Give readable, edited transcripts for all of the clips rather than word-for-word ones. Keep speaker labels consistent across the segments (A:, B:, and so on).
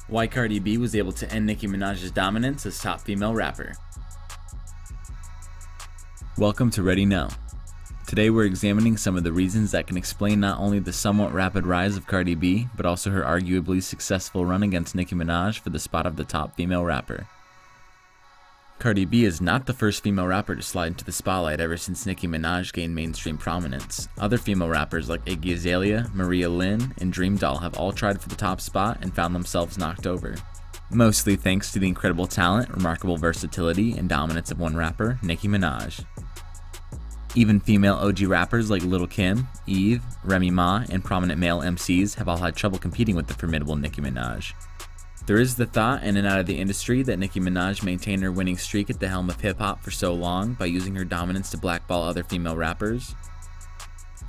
A: Why Cardi B was able to end Nicki Minaj's dominance as top female rapper. Welcome to Ready Now. Today we're examining some of the reasons that can explain not only the somewhat rapid rise of Cardi B, but also her arguably successful run against Nicki Minaj for the spot of the top female rapper. Cardi B is not the first female rapper to slide into the spotlight ever since Nicki Minaj gained mainstream prominence. Other female rappers like Iggy Azalea, Mariah Lynn, and Dream Doll have all tried for the top spot and found themselves knocked over. Mostly thanks to the incredible talent, remarkable versatility, and dominance of one rapper, Nicki Minaj. Even female OG rappers like Lil' Kim, Eve, Remy Ma, and prominent male MCs have all had trouble competing with the formidable Nicki Minaj. There is the thought in and out of the industry that Nicki Minaj maintained her winning streak at the helm of hip-hop for so long by using her dominance to blackball other female rappers.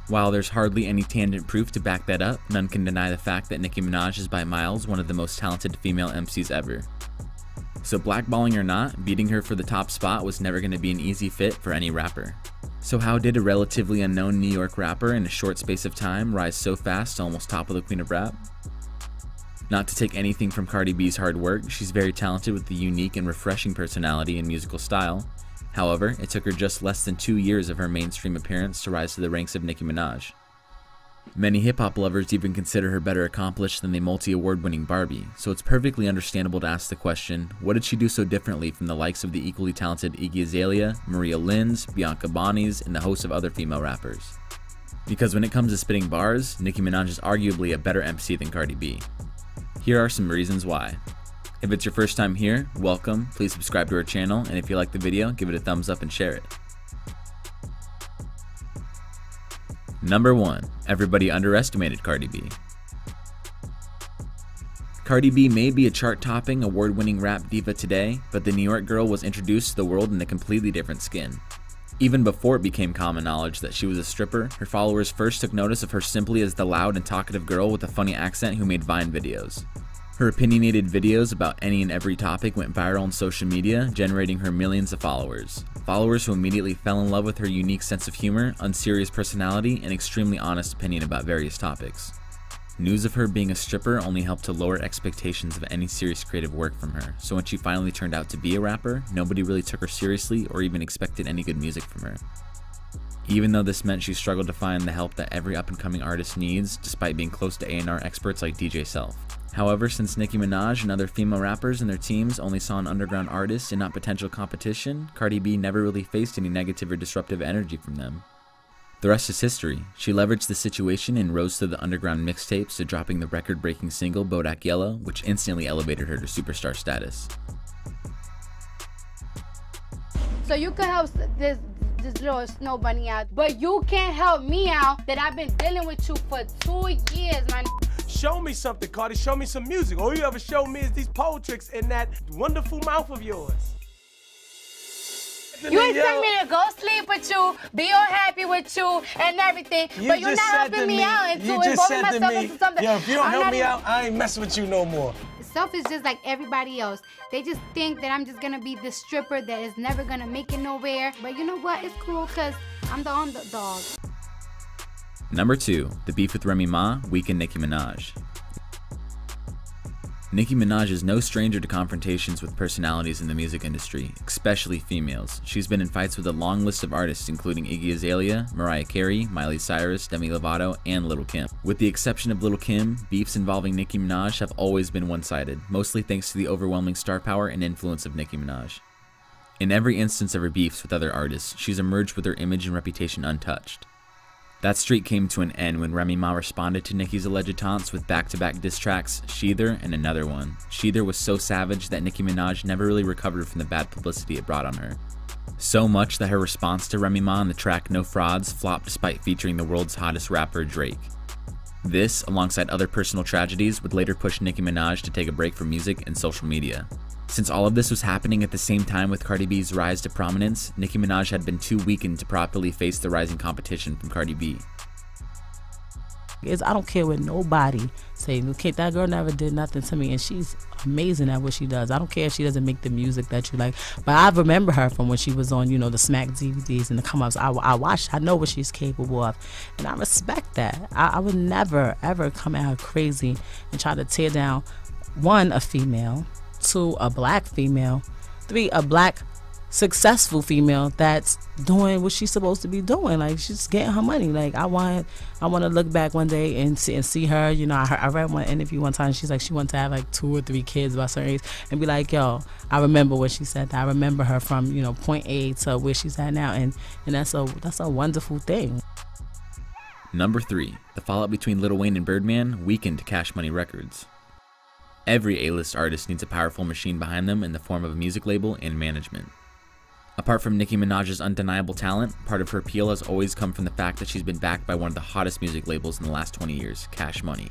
A: While there's hardly any tangent proof to back that up, none can deny the fact that Nicki Minaj is by miles one of the most talented female MCs ever. So blackballing or not, beating her for the top spot was never going to be an easy fit for any rapper. So how did a relatively unknown New York rapper in a short space of time rise so fast to almost topple the queen of rap? Not to take anything from Cardi B's hard work, she's very talented with a unique and refreshing personality and musical style. However, it took her just less than 2 years of her mainstream appearance to rise to the ranks of Nicki Minaj. Many hip-hop lovers even consider her better accomplished than the multi-award winning Barbie, so it's perfectly understandable to ask the question, what did she do so differently from the likes of the equally talented Iggy Azalea, Mariah Lynn's, Bianca Bonnie's, and the host of other female rappers? Because when it comes to spitting bars, Nicki Minaj is arguably a better MC than Cardi B. Here are some reasons why. If it's your first time here, welcome, please subscribe to our channel, and if you like the video, give it a thumbs up and share it. Number 1. Everybody underestimated Cardi B. Cardi B may be a chart-topping, award-winning rap diva today, but the New York girl was introduced to the world in a completely different skin. Even before it became common knowledge that she was a stripper, her followers first took notice of her simply as the loud and talkative girl with a funny accent who made Vine videos. Her opinionated videos about any and every topic went viral on social media, generating her millions of followers. Followers who immediately fell in love with her unique sense of humor, unserious personality, and extremely honest opinion about various topics. News of her being a stripper only helped to lower expectations of any serious creative work from her, so when she finally turned out to be a rapper, nobody really took her seriously or even expected any good music from her. Even though this meant she struggled to find the help that every up-and-coming artist needs, despite being close to A&R experts like DJ Self. However, since Nicki Minaj and other female rappers and their teams only saw an underground artist and not potential competition, Cardi B never really faced any negative or disruptive energy from them. The rest is history. She leveraged the situation and rose through the underground mixtapes to dropping the record-breaking single Bodak Yellow, which instantly elevated her to superstar status.
B: So you could help this little snow bunny out, but you can't help me out that I've been dealing with you for 2 years, man.
C: Show me something, Cardi. Show me some music. All you ever show me is these pole tricks in that wonderful mouth of yours.
B: You expect me to go sleep with you, be all happy with you, and everything, but you're not helping me out into involving myself into something.
C: Yo, if you don't help me out, I ain't messing with you no more.
B: Self is just like everybody else. They just think that I'm just gonna be this stripper that is never gonna make it nowhere. But you know what? It's cool because I'm the underdog.
A: Number 2. The beef with Remy Ma weakened Nicki Minaj. Nicki Minaj is no stranger to confrontations with personalities in the music industry, especially females. She's been in fights with a long list of artists including Iggy Azalea, Mariah Carey, Miley Cyrus, Demi Lovato, and Lil' Kim. With the exception of Lil' Kim, beefs involving Nicki Minaj have always been one-sided, mostly thanks to the overwhelming star power and influence of Nicki Minaj. In every instance of her beefs with other artists, she's emerged with her image and reputation untouched. That streak came to an end when Remy Ma responded to Nicki's alleged taunts with back-to-back diss tracks, Sheather and another one. Sheather was so savage that Nicki Minaj never really recovered from the bad publicity it brought on her. So much that her response to Remy Ma on the track No Frauds flopped despite featuring the world's hottest rapper, Drake. This, alongside other personal tragedies, would later push Nicki Minaj to take a break from music and social media. Since all of this was happening at the same time with Cardi B's rise to prominence, Nicki Minaj had been too weakened to properly face the rising competition from Cardi B.
D: I don't care what nobody say. Okay, that girl never did nothing to me, and she's amazing at what she does. I don't care if she doesn't make the music that you like, but I remember her from when she was on, you know, the Smack DVDs and the come-ups. I watched. I know what she's capable of, and I respect that. I would never ever come at her crazy and try to tear down 1, a female, 2, a black female, 3, a black successful female that's doing what she's supposed to be doing. Like, she's getting her money. Like, I want to look back one day and see her. You know, I read one interview one time. She's like, she wanted to have like 2 or 3 kids by a certain age, and be like, yo, I remember what she said. I remember her from, you know, point A to where she's at now, and that's a wonderful thing.
A: Number 3, the fallout between Lil Wayne and Birdman weakened Cash Money Records. Every A-list artist needs a powerful machine behind them in the form of a music label and management. Apart from Nicki Minaj's undeniable talent, part of her appeal has always come from the fact that she's been backed by one of the hottest music labels in the last 20 years, Cash Money.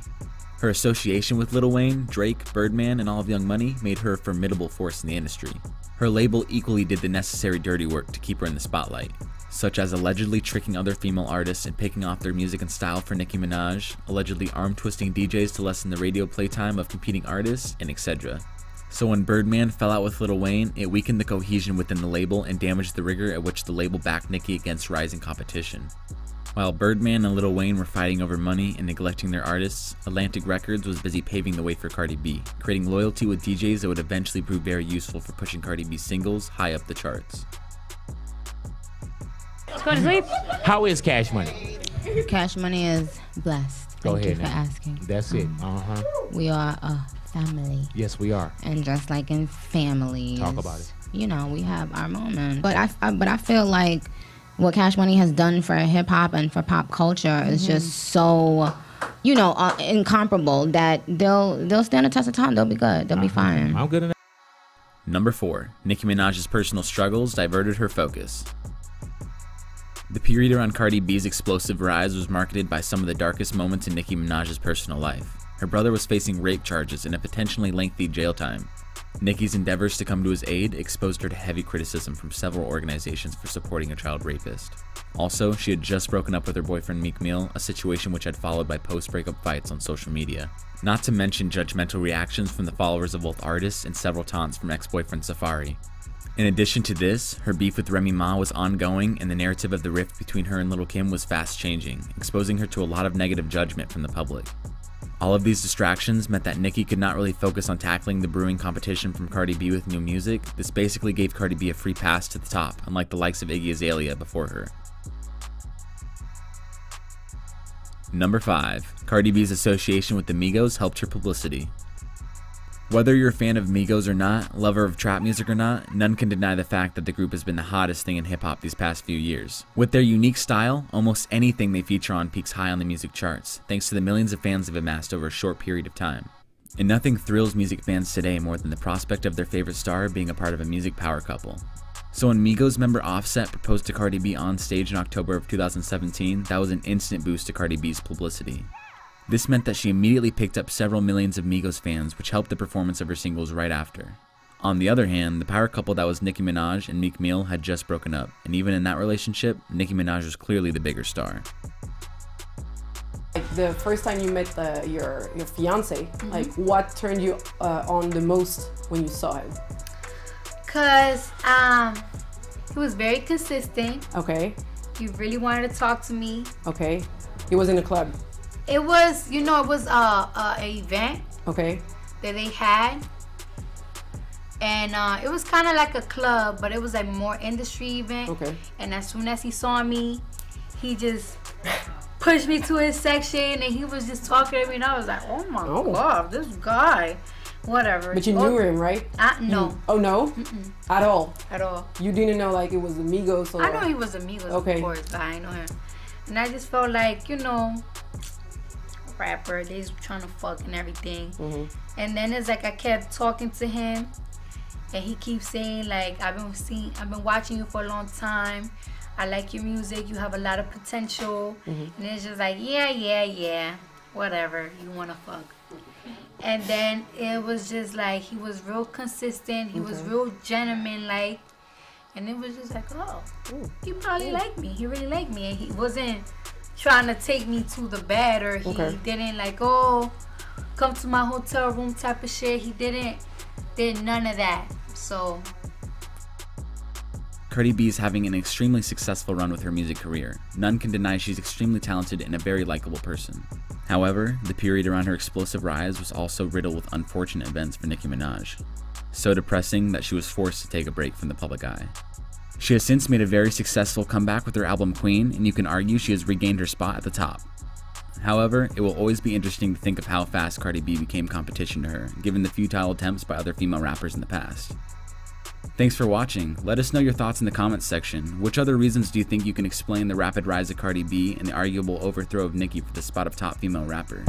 A: Her association with Lil Wayne, Drake, Birdman, and all of Young Money made her a formidable force in the industry. Her label equally did the necessary dirty work to keep her in the spotlight, such as allegedly tricking other female artists and picking off their music and style for Nicki Minaj, allegedly arm-twisting DJs to lessen the radio playtime of competing artists, and etc. So when Birdman fell out with Lil Wayne, it weakened the cohesion within the label and damaged the rigor at which the label backed Nicki against rising competition. While Birdman and Lil Wayne were fighting over money and neglecting their artists, Atlantic Records was busy paving the way for Cardi B, creating loyalty with DJs that would eventually prove very useful for pushing Cardi B's singles high up the charts.
E: Going to sleep?
F: How is Cash Money?
E: Cash Money is blessed. Thank you for asking.
F: That's it.
E: We are a family.
F: Yes, we are.
E: And just like in families,
F: talk about it.
E: You know, we have our moments. But I feel like what Cash Money has done for hip hop and for pop culture is just so, you know, incomparable that they'll stand the test of time. They'll be good. They'll be fine.
F: I'm good at that.
A: Number 4, Nicki Minaj's personal struggles diverted her focus. The period around Cardi B's explosive rise was marketed by some of the darkest moments in Nicki Minaj's personal life. Her brother was facing rape charges and a potentially lengthy jail time. Nicki's endeavors to come to his aid exposed her to heavy criticism from several organizations for supporting a child rapist. Also, she had just broken up with her boyfriend Meek Mill, a situation which had followed by post-breakup fights on social media. Not to mention judgmental reactions from the followers of both artists and several taunts from ex-boyfriend Safari. In addition to this, her beef with Remy Ma was ongoing, and the narrative of the rift between her and Lil' Kim was fast changing, exposing her to a lot of negative judgment from the public. All of these distractions meant that Nicki could not really focus on tackling the brewing competition from Cardi B with new music. This basically gave Cardi B a free pass to the top, unlike the likes of Iggy Azalea before her. Number 5, Cardi B's association with the Migos helped her publicity. Whether you're a fan of Migos or not, lover of trap music or not, none can deny the fact that the group has been the hottest thing in hip-hop these past few years. With their unique style, almost anything they feature on peaks high on the music charts, thanks to the millions of fans they've amassed over a short period of time. And nothing thrills music fans today more than the prospect of their favorite star being a part of a music power couple. So when Migos member Offset proposed to Cardi B on stage in October of 2017, that was an instant boost to Cardi B's publicity. This meant that she immediately picked up several millions of Migos fans, which helped the performance of her singles right after. On the other hand, the power couple that was Nicki Minaj and Meek Mill had just broken up, and even in that relationship, Nicki Minaj was clearly the bigger star.
G: Like the first time you met your fiance, like what turned you on the most when you saw him?
B: Cause he was very consistent.
G: Okay.
B: He really wanted to talk to me.
G: Okay. He was in a club.
B: It was, you know, it was a event.
G: Okay.
B: That they had, and it was kind of like a club, but it was like more industry event.
G: Okay.
B: And as soon as he saw me, he just pushed me to his section, and he was just talking to me, and I was like, oh my god, this guy. Whatever.
G: But you knew him, right?
B: No.
G: Oh, no? At all?
B: At all.
G: You didn't know, like, it was Amigos? Or...
B: I know he was Amigos, of course, but I know him. And I just felt like, you know, rapper, they was trying to fuck and everything. And then it's like I kept talking to him, and he keeps saying, like, I've been watching you for a long time. I like your music. You have a lot of potential. And it's just like, yeah. Whatever. You want to fuck. And then it was just like, he was real consistent. He was real gentleman-like. And it was just like, oh, he probably liked me. He really liked me. And he wasn't trying to take me to the bed, or he didn't like, oh, come to my hotel room type of shit. He did none of that. So
A: Cardi B is having an extremely successful run with her music career. None can deny she's extremely talented and a very likable person. However, the period around her explosive rise was also riddled with unfortunate events for Nicki Minaj. So depressing that she was forced to take a break from the public eye. She has since made a very successful comeback with her album Queen, and you can argue she has regained her spot at the top. However, it will always be interesting to think of how fast Cardi B became competition to her, given the futile attempts by other female rappers in the past. Thanks for watching. Let us know your thoughts in the comments section. Which other reasons do you think you can explain the rapid rise of Cardi B and the arguable overthrow of Nicki for the spot of top female rapper?